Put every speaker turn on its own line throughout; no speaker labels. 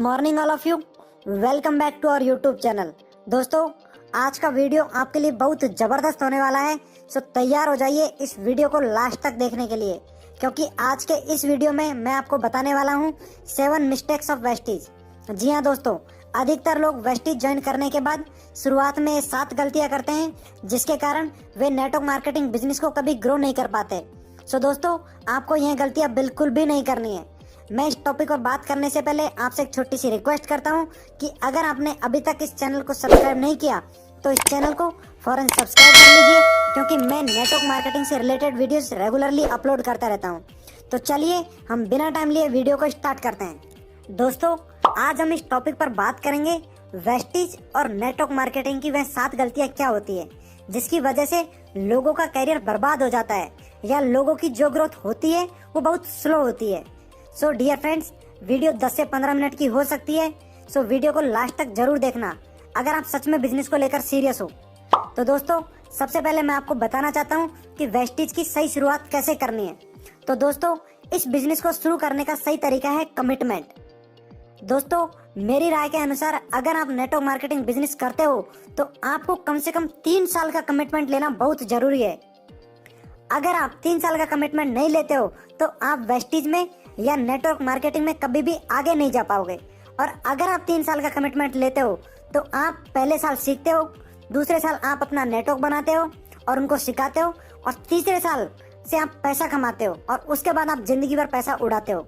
Morning all of you. Welcome back to our YouTube channel. दोस्तों, आज का video आपके लिए बहुत ज़बरदस्त होने वाला है, सो तैयार हो जाइए इस वीडियो को लास्ट तक देखने के लिए, क्योंकि आज के इस वीडियो में मैं आपको बताने वाला हूँ 7 मिस्टेक्स ऑफ वेस्टीज। जी हाँ दोस्तों, अधिकतर लोग वेस्टीज ज्वाइन करने के बाद शुरुआत में 7 गलतियाँ करते हैं, जिसके कारण वे नेटवर्क मार्केटिंग बिजनेस को कभी ग्रो नहीं कर पाते। सो दोस्तों, आपको यह गलतियाँ बिल्कुल भी नहीं करनी है। मैं इस टॉपिक पर बात करने से पहले आपसे एक छोटी सी रिक्वेस्ट करता हूं कि अगर आपने अभी तक इस चैनल को सब्सक्राइब नहीं किया तो इस चैनल को फौरन सब्सक्राइब कर लीजिए, क्योंकि मैं नेटवर्क मार्केटिंग से रिलेटेड वीडियोस रेगुलरली अपलोड करता रहता हूं। तो चलिए हम बिना टाइम लिए वीडियो को स्टार्ट करते हैं। दोस्तों, आज हम इस टॉपिक पर बात करेंगे वेस्टीज और नेटवर्क मार्केटिंग की वह 7 गलतियाँ क्या होती है जिसकी वजह से लोगों का करियर बर्बाद हो जाता है या लोगों की जो ग्रोथ होती है वो बहुत स्लो होती है। सो डियर फ्रेंड्स, वीडियो 10 से 15 मिनट की हो सकती है, सो वीडियो को लास्ट तक जरूर देखना अगर आप सच में बिजनेस को लेकर सीरियस हो। तो दोस्तों, सबसे पहले मैं आपको बताना चाहता हूँ कि वेस्टीज की सही शुरुआत कैसे करनी है। तो दोस्तों, इस बिजनेस को शुरू करने का सही तरीका है कमिटमेंट। दोस्तों, मेरी राय के अनुसार अगर आप नेटवर्क मार्केटिंग बिजनेस करते हो तो आपको कम से कम 3 साल का कमिटमेंट लेना बहुत जरूरी है। अगर आप 3 साल का कमिटमेंट नहीं लेते हो तो आप वेस्टीज में या नेटवर्क मार्केटिंग में कभी भी आगे नहीं जा पाओगे। और अगर आप 3 साल का कमिटमेंट लेते हो तो आप पहले साल सीखते हो, दूसरे साल आप अपना नेटवर्क बनाते हो और उनको सिखाते हो, और तीसरे साल से आप पैसा कमाते हो और उसके बाद आप जिंदगी भर पैसा उड़ाते हो।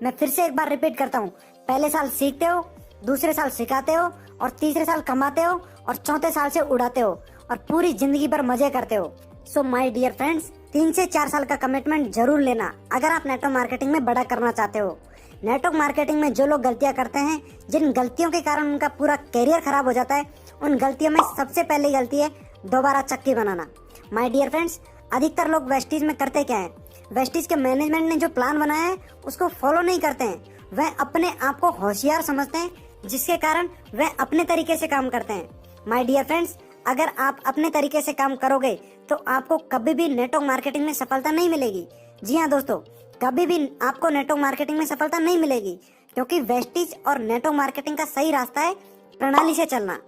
मैं फिर से एक बार रिपीट करता हूँ, पहले साल सीखते हो, दूसरे साल सिखाते हो और तीसरे साल कमाते हो और चौथे साल से उड़ाते हो और पूरी जिंदगी भर मजे करते हो। सो माय डियर फ्रेंड्स, 3 से 4 साल का कमिटमेंट जरूर लेना अगर आप नेटवर्क मार्केटिंग में बड़ा करना चाहते हो। नेटवर्क मार्केटिंग में जो लोग गलतियां करते हैं, जिन गलतियों के कारण उनका पूरा करियर खराब हो जाता है, उन गलतियों में सबसे पहली गलती है दोबारा चक्की बनाना। माय डियर फ्रेंड्स, अधिकतर लोग वेस्टीज में करते क्या है, वेस्टीज के मैनेजमेंट ने जो प्लान बनाया है उसको फॉलो नहीं करते हैं। वह अपने आप को होशियार समझते हैं, जिसके कारण वह अपने तरीके से काम करते हैं। माय डियर फ्रेंड्स, अगर आप अपने तरीके से काम करोगे तो आपको कभी भी नेटवर्क मार्केटिंग में सफलता नहीं मिलेगी। जी हाँ दोस्तों, कभी भी आपको नेटवर्क मार्केटिंग में सफलता नहीं मिलेगी, क्योंकि वेस्टीज और नेटवर्क मार्केटिंग का सही रास्ता है प्रणाली से चलना।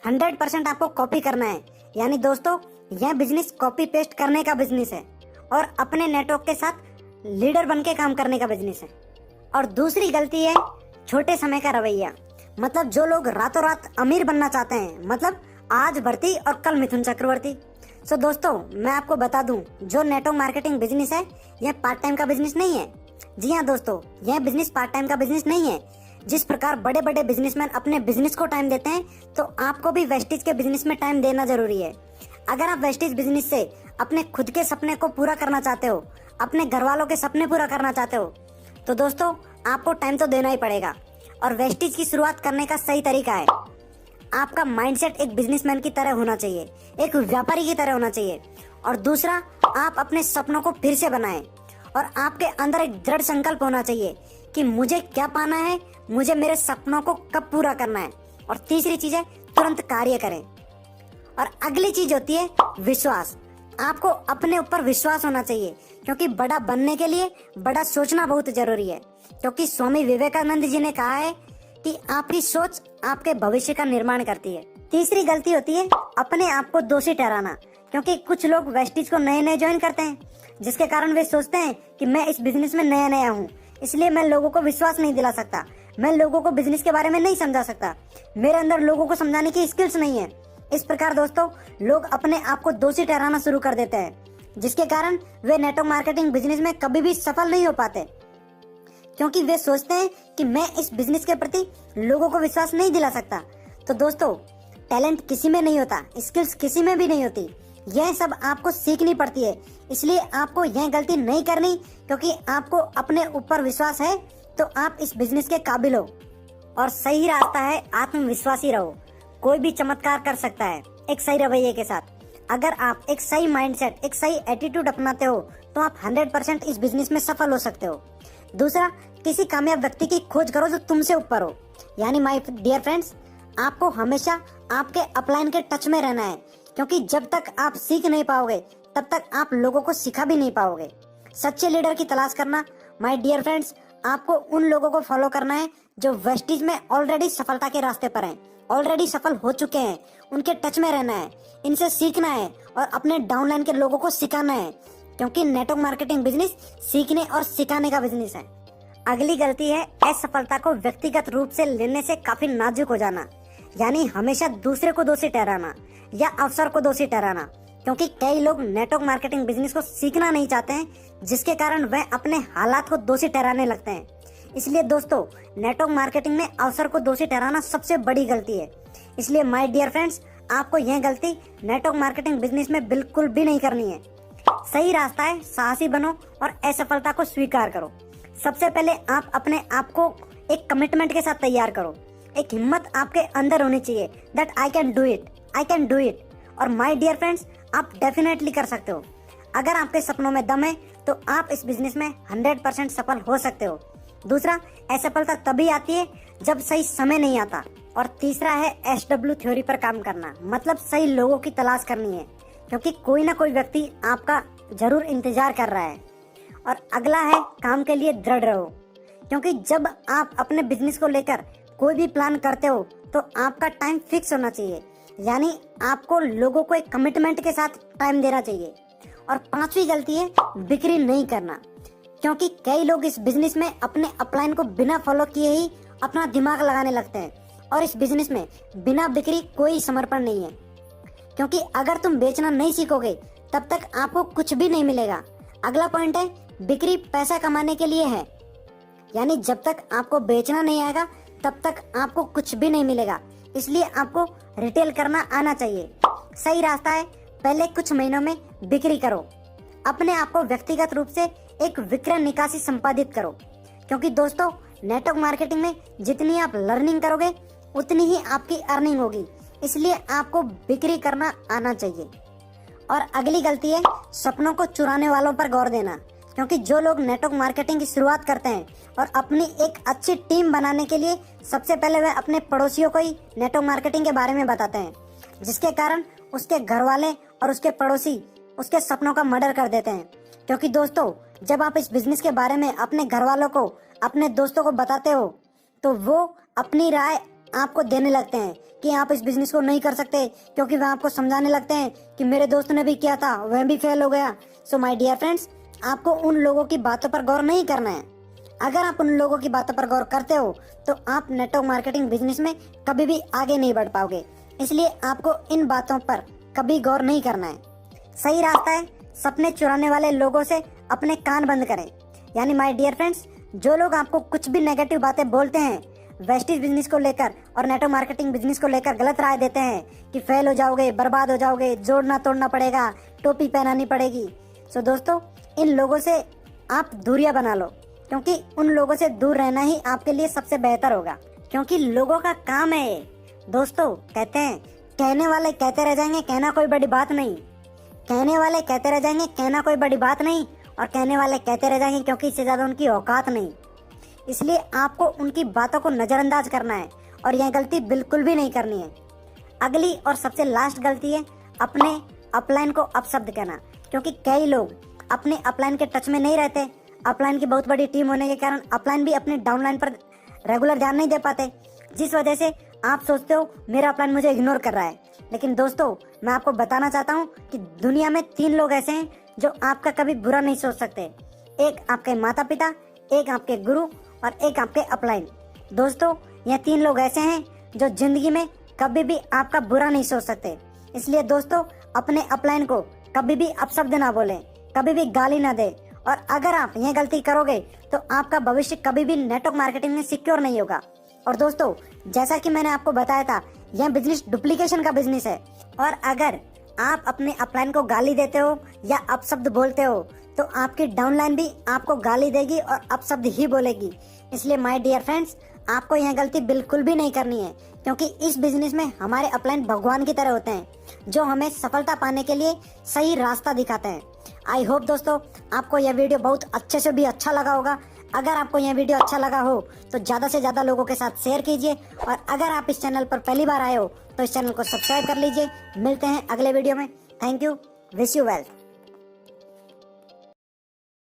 100% आपको कॉपी करना है। यानी दोस्तों, यह बिजनेस कॉपी पेस्ट करने का बिजनेस है और अपने नेटवर्क के साथ लीडर बन के काम करने का बिजनेस है। और दूसरी गलती है छोटे समय का रवैया। मतलब जो लोग रातों रात अमीर बनना चाहते हैं, मतलब आज भर्ती और कल मिथुन चक्रवर्ती। सो दोस्तों, मैं आपको बता दूं, जो नेटवर्क मार्केटिंग बिजनेस है यह पार्ट टाइम का बिजनेस नहीं है। जी हाँ दोस्तों, यह बिजनेस पार्ट टाइम का बिजनेस नहीं है। जिस प्रकार बड़े बड़े बिजनेसमैन अपने बिजनेस को टाइम देते हैं, तो आपको भी वेस्टीज के बिजनेस में टाइम देना जरूरी है। अगर आप वेस्टीज बिजनेस से अपने खुद के सपने को पूरा करना चाहते हो, अपने घर वालों के सपने पूरा करना चाहते हो, तो दोस्तों आपको टाइम तो देना ही पड़ेगा। और वेस्टीज की शुरुआत करने का सही तरीका है, आपका माइंडसेट एक बिजनेसमैन की तरह होना चाहिए, एक व्यापारी की तरह होना चाहिए। और दूसरा, आप अपने सपनों को फिर से बनाएं और आपके अंदर एक दृढ़ संकल्प होना चाहिए कि मुझे क्या पाना है, मुझे मेरे सपनों को कब पूरा करना है। और तीसरी चीज है तुरंत कार्य करें। और अगली चीज होती है विश्वास। आपको अपने ऊपर विश्वास होना चाहिए, क्योंकि बड़ा बनने के लिए बड़ा सोचना बहुत जरूरी है। क्योंकि स्वामी विवेकानंद जी ने कहा है कि आपकी सोच आपके भविष्य का निर्माण करती है। तीसरी गलती होती है अपने आप को दोषी ठहराना। क्योंकि कुछ लोग वेस्टीज को नए नए ज्वाइन करते हैं, जिसके कारण वे सोचते हैं कि मैं इस बिजनेस में नया नया हूँ, इसलिए मैं लोगों को विश्वास नहीं दिला सकता, मैं लोगों को बिजनेस के बारे में नहीं समझा सकता, मेरे अंदर लोगों को समझाने की स्किल्स नहीं है। इस प्रकार दोस्तों, लोग अपने आप को दोषी ठहराना शुरू कर देते हैं, जिसके कारण वे नेटवर्क मार्केटिंग बिजनेस में कभी भी सफल नहीं हो पाते, क्योंकि वे सोचते हैं कि मैं इस बिजनेस के प्रति लोगों को विश्वास नहीं दिला सकता। तो दोस्तों, टैलेंट किसी में नहीं होता, स्किल्स किसी में भी नहीं होती, यह सब आपको सीखनी पड़ती है। इसलिए आपको यह गलती नहीं करनी, क्योंकि आपको अपने ऊपर विश्वास है तो आप इस बिजनेस के काबिल हो। और सही रास्ता है आत्मविश्वासी रहो। कोई भी चमत्कार कर सकता है एक सही रवैये के साथ। अगर आप एक सही माइंडसेट, एक सही एटीट्यूड अपनाते हो तो आप 100% इस बिजनेस में सफल हो सकते हो। दूसरा, किसी कामयाब व्यक्ति की खोज करो जो तुमसे ऊपर हो। यानी माय डियर फ्रेंड्स, आपको हमेशा आपके अपलाइन के टच में रहना है, क्योंकि जब तक आप सीख नहीं पाओगे तब तक आप लोगों को सिखा भी नहीं पाओगे। सच्चे लीडर की तलाश करना। माय डियर फ्रेंड्स, आपको उन लोगों को फॉलो करना है जो वेस्टीज में ऑलरेडी सफलता के रास्ते पर हैं, ऑलरेडी सफल हो चुके हैं, उनके टच में रहना है, इनसे सीखना है और अपने डाउनलाइन के लोगों को सिखाना है, क्योंकि नेटवर्क मार्केटिंग बिजनेस सीखने और सिखाने का बिजनेस है। अगली गलती है असफलता को व्यक्तिगत रूप से लेने से काफी नाजुक हो जाना, यानी हमेशा दूसरे को दोषी ठहराना या अवसर को दोषी ठहराना, क्योंकि कई लोग नेटवर्क मार्केटिंग बिजनेस को सीखना नहीं चाहते हैं, जिसके कारण वह अपने हालात को दोषी ठहराने लगते हैं। इसलिए दोस्तों, नेटवर्क मार्केटिंग में अवसर को दोषी ठहराना सबसे बड़ी गलती है। इसलिए माय डियर फ्रेंड्स, आपको यह गलती नेटवर्क मार्केटिंग बिजनेस में बिल्कुल भी नहीं करनी है। सही रास्ता है, साहसी बनो और असफलता को स्वीकार करो। सबसे पहले आप अपने आप को एक कमिटमेंट के साथ तैयार करो। एक हिम्मत आपके अंदर होनी चाहिए that I can do it, I can do it. और माय डियर फ्रेंड्स, आप डेफिनेटली कर सकते हो। अगर आपके सपनों में दम है तो आप इस बिजनेस में 100% सफल हो सकते हो। दूसरा, असफलता तभी आती है जब सही समय नहीं आता। और तीसरा है SW थ्योरी पर काम करना, मतलब सही लोगों की तलाश करनी है, क्योंकि कोई ना कोई व्यक्ति आपका जरूर इंतजार कर रहा है। और अगला है काम के लिए दृढ़ रहो, क्योंकि जब आप अपने बिजनेस को लेकर कोई भी प्लान करते हो तो आपका टाइम फिक्स होना चाहिए, यानी आपको लोगों को एक कमिटमेंट के साथ टाइम देना चाहिए। और पांचवी गलती है बिक्री नहीं करना, क्योंकि कई लोग इस बिजनेस में अपने अपलाइन को बिना फॉलो किए ही अपना दिमाग लगाने लगते हैं। और इस बिजनेस में बिना बिक्री कोई समर्पण नहीं है, क्योंकि अगर तुम बेचना नहीं सीखोगे तब तक आपको कुछ भी नहीं मिलेगा। अगला पॉइंट है बिक्री पैसा कमाने के लिए है, यानी जब तक आपको बेचना नहीं आएगा तब तक आपको कुछ भी नहीं मिलेगा। इसलिए आपको रिटेल करना आना चाहिए। सही रास्ता है, पहले कुछ महीनों में बिक्री करो। अपने आप को व्यक्तिगत रूप से एक विक्रय निकासी संपादित करो, क्योंकि दोस्तों, नेटवर्क मार्केटिंग में जितनी आप लर्निंग करोगे उतनी ही आपकी अर्निंग होगी। इसलिए आपको बिक्री करना आना चाहिए। और अगली गलती है सपनों को चुराने वालों पर गौर देना, क्योंकि जो लोग नेटवर्क मार्केटिंग की शुरुआत करते हैं और अपनी एक अच्छी टीम बनाने के लिए सबसे पहले वह अपने पड़ोसियों को ही नेटवर्क मार्केटिंग के बारे में बताते हैं, जिसके कारण उसके घर वाले और उसके पड़ोसी उसके सपनों का मर्डर कर देते हैं। क्योंकि दोस्तों, जब आप इस बिजनेस के बारे में अपने घर वालों को, अपने दोस्तों को बताते हो तो वो अपनी राय आपको देने लगते हैं कि आप इस बिजनेस को नहीं कर सकते, क्योंकि वह आपको समझाने लगते हैं कि मेरे दोस्त ने भी किया था, वह भी फेल हो गया। सो माय डियर फ्रेंड्स, आपको उन लोगों की बातों पर गौर नहीं करना है। अगर आप उन लोगों की बातों पर गौर करते हो तो आप नेटवर्क मार्केटिंग बिजनेस में कभी भी आगे नहीं बढ़ पाओगे। इसलिए आपको इन बातों पर कभी गौर नहीं करना है। सही रास्ता है सपने चुराने वाले लोगों से अपने कान बंद करें। यानी माय डियर फ्रेंड्स, जो लोग आपको कुछ भी नेगेटिव बातें बोलते हैं वेस्टीज बिजनेस को लेकर और नेटवर्क मार्केटिंग बिजनेस को लेकर, गलत राय देते हैं कि फेल हो जाओगे, बर्बाद हो जाओगे, जोड़ना तोड़ना पड़ेगा, टोपी पहनानी पड़ेगी। सो दोस्तों, इन लोगों से आप दूरियां बना लो, क्योंकि उन लोगों से दूर रहना ही आपके लिए सबसे बेहतर होगा, क्योंकि लोगों का काम है ये। दोस्तों, कहते हैं कहने वाले कहते रह जाएंगे, कहना कोई बड़ी बात नहीं। कहने वाले कहते रह जाएंगे, कहना कोई बड़ी बात नहीं, और कहने वाले कहते रह जाएंगे क्योंकि इससे ज्यादा उनकी औकात नहीं। इसलिए आपको उनकी बातों को नजरअंदाज करना है और यह गलती बिल्कुल भी नहीं करनी है। अगली और सबसे लास्ट गलती है अपने अपलाइन को अपशब्द कहना, क्योंकि कई लोग अपने अपलाइन के टच में नहीं रहते। अपलाइन की बहुत बड़ी टीम होने के कारण अपलाइन भी अपने डाउनलाइन पर रेगुलर ध्यान नहीं दे पाते, जिस वजह से आप सोचते हो मेरा अपलाइन मुझे इग्नोर कर रहा है। लेकिन दोस्तों, मैं आपको बताना चाहता हूँ कि दुनिया में 3 लोग ऐसे हैं जो आपका कभी बुरा नहीं सोच सकते। एक आपके माता पिता, एक आपके गुरु और एक आपके अपलाइन। दोस्तों, यह 3 लोग ऐसे हैं जो जिंदगी में कभी भी आपका बुरा नहीं सोच सकते। इसलिए दोस्तों, अपने अपलाइन को कभी भी अपशब्द ना बोलें, कभी भी गाली ना दे। और अगर आप यह गलती करोगे तो आपका भविष्य कभी भी नेटवर्क मार्केटिंग में सिक्योर नहीं होगा। और दोस्तों, जैसा कि मैंने आपको बताया था, यह बिजनेस डुप्लीकेशन का बिजनेस है। और अगर आप अपने अपलाइन को गाली देते हो या अपशब्द बोलते हो तो आपकी डाउनलाइन भी आपको गाली देगी और अपशब्द ही बोलेगी। इसलिए माय डियर फ्रेंड्स, आपको यह गलती बिल्कुल भी नहीं करनी है, क्योंकि इस बिजनेस में हमारे अपलाइन भगवान की तरह होते हैं, जो हमें सफलता पाने के लिए सही रास्ता दिखाते हैं। आई होप दोस्तों, आपको यह वीडियो बहुत अच्छे से भी अच्छा लगा होगा। अगर आपको यह वीडियो अच्छा लगा हो तो ज्यादा से ज्यादा लोगों के साथ शेयर कीजिए, और अगर आप इस चैनल पर पहली बार आए हो तो इस चैनल को सब्सक्राइब कर लीजिए। मिलते हैं अगले वीडियो में। Thank you, wish you wealth.